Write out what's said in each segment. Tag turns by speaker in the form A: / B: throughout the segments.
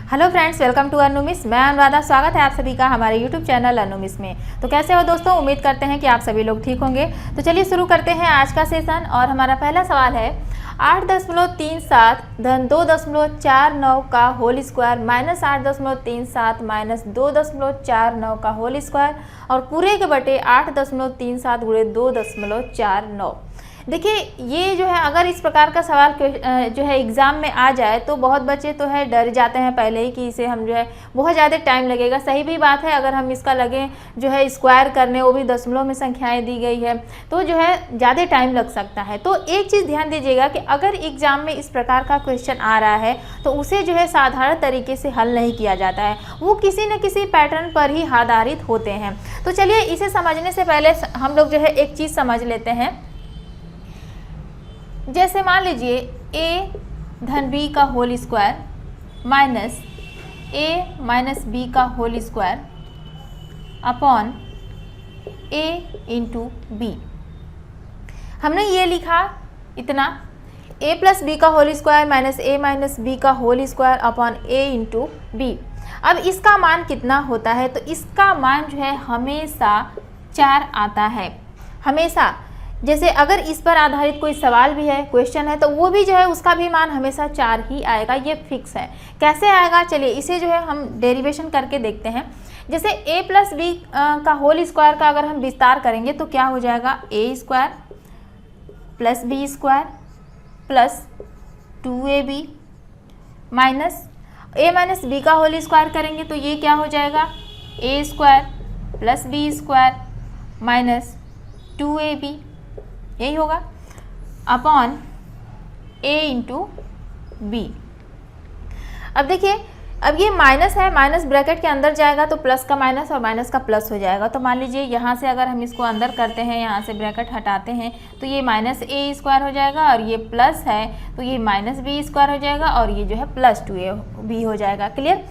A: Hello friends, welcome to Anumis. मैं अनुराधा, स्वागत है आप सभी का हमारे यूट्यूब चैनल अनुमिस में। तो कैसे हो दोस्तों, उम्मीद करते हैं कि आप सभी लोग ठीक होंगे। तो चलिए शुरू करते हैं आज का सेशन। और हमारा पहला सवाल है 8.37 धन 2.49 का होल स्क्वायर माइनस 8.37 माइनस 2.49 का होल स्क्वायर और पूरे के बटे 8.37 गुणे 2.49। देखिए ये जो है, अगर इस प्रकार का सवाल जो है एग्ज़ाम में आ जाए तो बहुत बच्चे तो है डर जाते हैं पहले ही कि इसे हम जो है बहुत ज़्यादा टाइम लगेगा। सही भी बात है, अगर हम इसका लगे जो है स्क्वायर करने, वो भी दशमलव में संख्याएं दी गई है, तो जो है ज़्यादा टाइम लग सकता है। तो एक चीज़ ध्यान दीजिएगा कि अगर एग्ज़ाम में इस प्रकार का क्वेश्चन आ रहा है तो उसे जो है साधारण तरीके से हल नहीं किया जाता है, वो किसी न किसी पैटर्न पर ही आधारित होते हैं। तो चलिए इसे समझने से पहले हम लोग जो है एक चीज़ समझ लेते हैं। जैसे मान लीजिए a धन b का whole square minus a minus b का whole square upon a into B. हमने ये लिखा इतना a प्लस बी का whole square minus a minus B का whole square upon a into B. अब इसका मान कितना होता है? तो इसका मान जो है हमेशा 4 आता है, हमेशा। जैसे अगर इस पर आधारित कोई सवाल भी है, क्वेश्चन है, तो वो भी जो है उसका भी मान हमेशा 4 ही आएगा, ये फिक्स है। कैसे आएगा, चलिए इसे जो है हम डेरिवेशन करके देखते हैं। जैसे a प्लस बी का होल स्क्वायर का अगर हम विस्तार करेंगे तो क्या हो जाएगा, a square plus B square plus 2ab minus a minus B का होल स्क्वायर करेंगे तो ये क्या हो जाएगा, a square plus B square minus 2ab, यही होगा अपॉन a इंटू बी। अब देखिए, अब ये माइनस है, माइनस ब्रैकेट के अंदर जाएगा तो प्लस का माइनस और माइनस का प्लस हो जाएगा। तो मान लीजिए यहाँ से अगर हम इसको अंदर करते हैं, यहाँ से ब्रैकेट हटाते हैं तो ये माइनस a स्क्वायर हो जाएगा और ये प्लस है तो ये माइनस b स्क्वायर हो जाएगा और ये जो है प्लस 2ab हो जाएगा। क्लियर?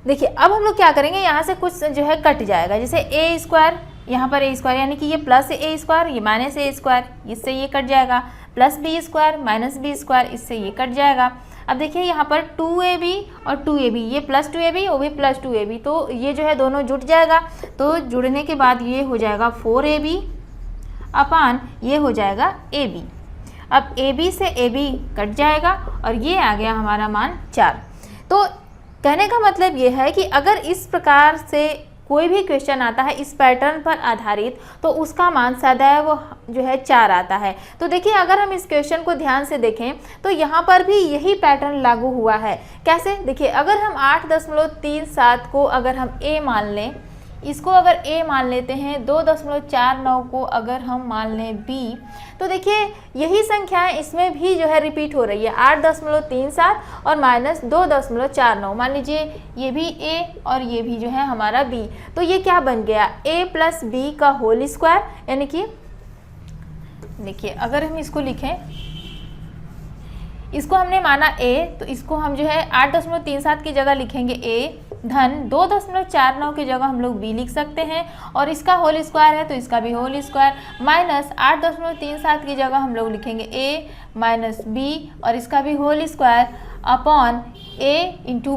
A: देखिए अब हम लोग क्या करेंगे, यहाँ से कुछ जो है कट जाएगा। जैसे a स्क्वायर, यहाँ पर a स्क्वायर यानी कि ये प्लस a स्क्वायर, ये माइनस a स्क्वायर, इससे ये कट जाएगा। Plus b square minus b square, इससे ये कट जाएगा। अब देखिए यहाँ पर 2ab और 2ab, ये प्लस 2ab वो भी प्लस 2ab, तो ये जो है दोनों जुड़ जाएगा। तो जुड़ने के बाद ये हो जाएगा 4ab अपान ये हो जाएगा ab। अब ab से ab कट जाएगा और ये आ गया हमारा मान 4। तो कहने का मतलब ये है कि अगर इस प्रकार से कोई भी क्वेश्चन आता है इस पैटर्न पर आधारित तो उसका मान सदैव जो है 4 आता है। तो देखिए अगर हम इस क्वेश्चन को ध्यान से देखें तो यहाँ पर भी यही पैटर्न लागू हुआ है। कैसे? देखिए अगर हम 8.37 को अगर हम a मान लें, इसको अगर a मान लेते हैं, 2.49 को अगर हम मान लें b, तो देखिए यही संख्याएं इसमें भी जो है रिपीट हो रही है। 8.37 और माइनस 2.49, मान लीजिए ये भी a और ये भी जो है हमारा b, तो ये क्या बन गया, a प्लस बी का होल स्क्वायर। यानी कि देखिए अगर हम इसको लिखें, इसको हमने माना a, तो इसको हम जो है 8.37 की जगह लिखेंगे a धन 2.49 की जगह हम लोग b लिख सकते हैं और इसका होल स्क्वायर है तो इसका भी होल स्क्वायर माइनस 8.37 की जगह हम लोग लिखेंगे a माइनस b और इसका भी whole square upon a into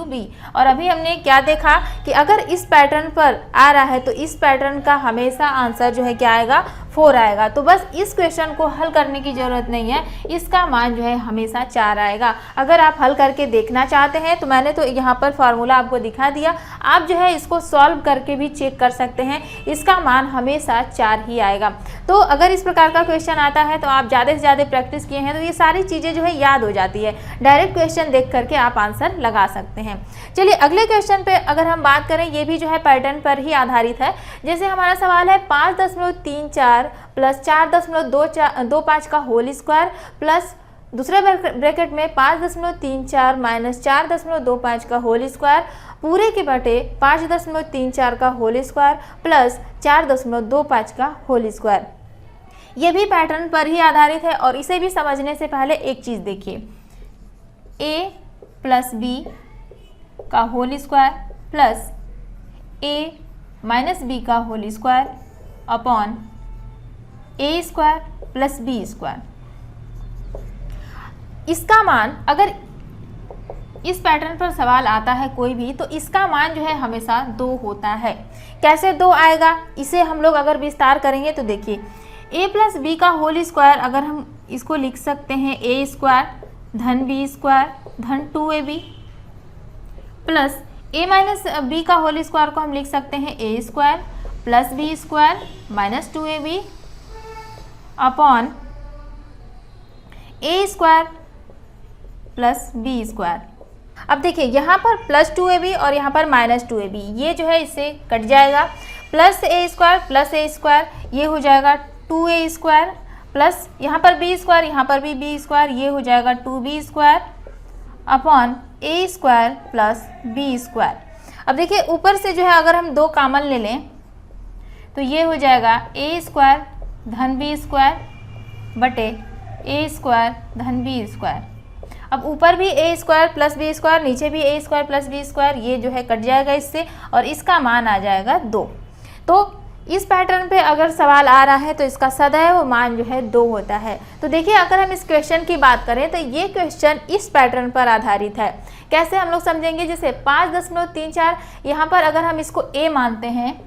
A: B. और अभी हमने क्या देखा कि अगर इस पैटर्न पर आ रहा है तो इस पैटर्न का हमेशा आंसर जो है क्या आएगा, 4 आएगा। तो बस इस क्वेश्चन को हल करने की ज़रूरत नहीं है, इसका मान जो है हमेशा 4 आएगा। अगर आप हल करके देखना चाहते हैं तो मैंने तो यहाँ पर फार्मूला आपको दिखा दिया, आप जो है इसको सॉल्व करके भी चेक कर सकते हैं, इसका मान हमेशा 4 ही आएगा। तो अगर इस प्रकार का क्वेश्चन आता है तो आप ज़्यादा से ज़्यादा प्रैक्टिस किए हैं तो ये सारी चीज़ें जो है याद हो जाती है, डायरेक्ट क्वेश्चन देख करके आप आंसर लगा सकते हैं। चलिए अगले क्वेश्चन पे अगर हम बात करें, ये भी जो है पैटर्न पर ही आधारित है। जैसे हमारा सवाल है 5.34 प्लस 4.25 का होल स्क्वायर प्लस दूसरे ब्रैकेट में 5.34 माइनस 4.25 का होल स्क्वायर पूरे के बटे 5.34 का होल स्क्वायर प्लस 4.25 का होल स्क्वायर। ये भी पैटर्न पर ही आधारित है और इसे भी समझने से पहले एक चीज़ देखिए, a प्लस बी का whole square plus a minus B का whole square upon a square plus b square. इसका मान अगर इस पैटर्न पर सवाल आता है कोई भी, तो इसका मान जो है हमेशा 2 होता है। कैसे 2 आएगा, इसे हम लोग अगर विस्तार करेंगे तो देखिए a प्लस बी का होल स्क्वायर, अगर हम इसको लिख सकते हैं a स्क्वायर धन b स्क्वायर धन 2ab plus a minus B का होल स्क्वायर को हम लिख सकते हैं a square plus b square minus 2ab upon a square plus b square. अब देखिए यहाँ पर प्लस 2ab और यहाँ पर माइनस 2ab, ये जो है इससे कट जाएगा। प्लस a स्क्वायर ये हो जाएगा 2a स्क्वायर प्लस यहाँ पर b स्क्वायर, यहाँ पर भी b स्क्वायर, ये हो जाएगा 2b square upon a square plus b square. अब देखिए ऊपर से जो है अगर हम 2 कॉमन ले लें तो ये हो जाएगा a स्क्वायर धन b स्क्वायर बटे a स्क्वायर धन b स्क्वायर। अब ऊपर भी a square plus b square, नीचे भी a square plus b square, ये जो है कट जाएगा इससे और इसका मान आ जाएगा 2। तो इस पैटर्न पे अगर सवाल आ रहा है तो इसका सदैव मान जो है 2 होता है। तो देखिए अगर हम इस क्वेश्चन की बात करें तो ये क्वेश्चन इस पैटर्न पर आधारित है। कैसे हम लोग समझेंगे, जैसे 5.34 यहाँ पर अगर हम इसको a मानते हैं,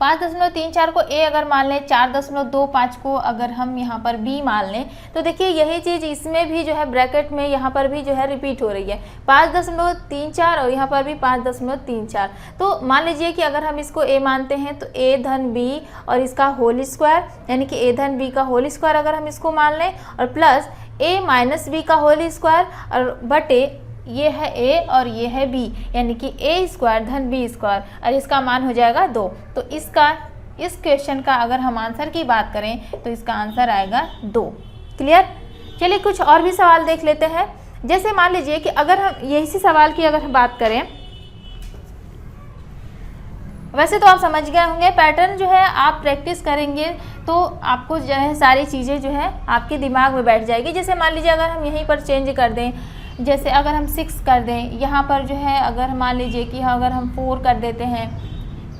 A: 5.34 को a अगर मान लें, 4.25 को अगर हम यहाँ पर b मान लें, तो देखिए यही चीज़ इसमें भी जो है ब्रैकेट में यहाँ पर भी जो है रिपीट हो रही है, 5.34 और यहाँ पर भी 5.34। तो मान लीजिए कि अगर हम इसको a मानते हैं तो a धन b और इसका होल स्क्वायर, यानी कि a धन b का होल स्क्वायर अगर हम इसको मान लें और प्लस a माइनस b का होल स्क्वायर और बटे ये है a और ये है b, यानी कि a स्क्वायर धन b स्क्वायर और इसका मान हो जाएगा 2। तो इस क्वेश्चन का अगर हम आंसर की बात करें तो इसका आंसर आएगा 2। क्लियर। चलिए कुछ और भी सवाल देख लेते हैं। जैसे मान लीजिए कि अगर हम यही सी सवाल की अगर हम बात करें, वैसे तो आप समझ गए होंगे, पैटर्न जो है आप प्रैक्टिस करेंगे तो आपको जो है सारी चीज़ें जो है आपके दिमाग में बैठ जाएगी। जैसे मान लीजिए अगर हम यहीं पर चेंज कर दें, जैसे अगर हम 6 कर दें, यहाँ पर जो है अगर मान लीजिए कि अगर हम 4 कर देते हैं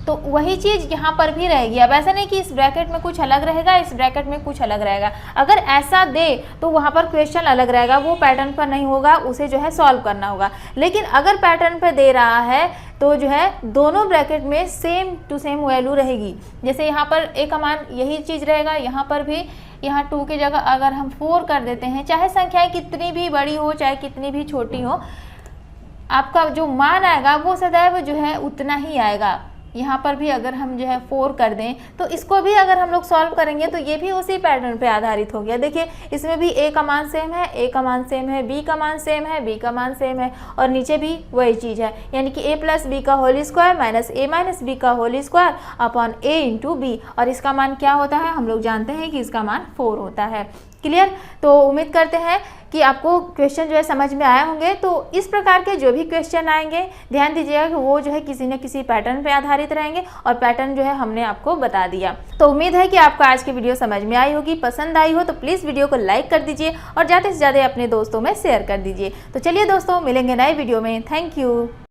A: तो वही चीज़ यहाँ पर भी रहेगी। अब ऐसा नहीं कि इस ब्रैकेट में कुछ अलग रहेगा, इस ब्रैकेट में कुछ अलग रहेगा। अगर ऐसा दे तो वहाँ पर क्वेश्चन अलग रहेगा, वो पैटर्न पर नहीं होगा, उसे जो है सॉल्व करना होगा। लेकिन अगर पैटर्न पर दे रहा है तो जो है दोनों ब्रैकेट में सेम टू सेम वैल्यू रहेगी। जैसे यहाँ पर a का मान यही चीज़ रहेगा, यहाँ पर भी यहाँ 2 की जगह अगर हम 4 कर देते हैं, चाहे संख्याएं कितनी भी बड़ी हो चाहे कितनी भी छोटी हो, आपका जो मान आएगा वो सदैव जो है उतना ही आएगा। यहाँ पर भी अगर हम जो है 4 कर दें तो इसको भी अगर हम लोग सॉल्व करेंगे तो ये भी उसी पैटर्न पे आधारित हो गया। देखिए इसमें भी a का मान सेम है, a का मान सेम है, b का मान सेम है, b का मान सेम है और नीचे भी वही चीज़ है, यानी कि a प्लस बी का whole square minus a minus B का whole square upon a into B. और इसका मान क्या होता है, हम लोग जानते हैं कि इसका मान 4 होता है। क्लियर। तो उम्मीद करते हैं कि आपको क्वेश्चन जो है समझ में आए होंगे। तो इस प्रकार के जो भी क्वेश्चन आएंगे ध्यान दीजिएगा कि वो जो है किसी न किसी पैटर्न पे आधारित रहेंगे और पैटर्न जो है हमने आपको बता दिया। तो उम्मीद है कि आपको आज की वीडियो समझ में आई होगी। पसंद आई हो तो प्लीज़ वीडियो को लाइक कर दीजिए और ज़्यादा से ज़्यादा अपने दोस्तों में शेयर कर दीजिए। तो चलिए दोस्तों, मिलेंगे नए वीडियो में। Thank you.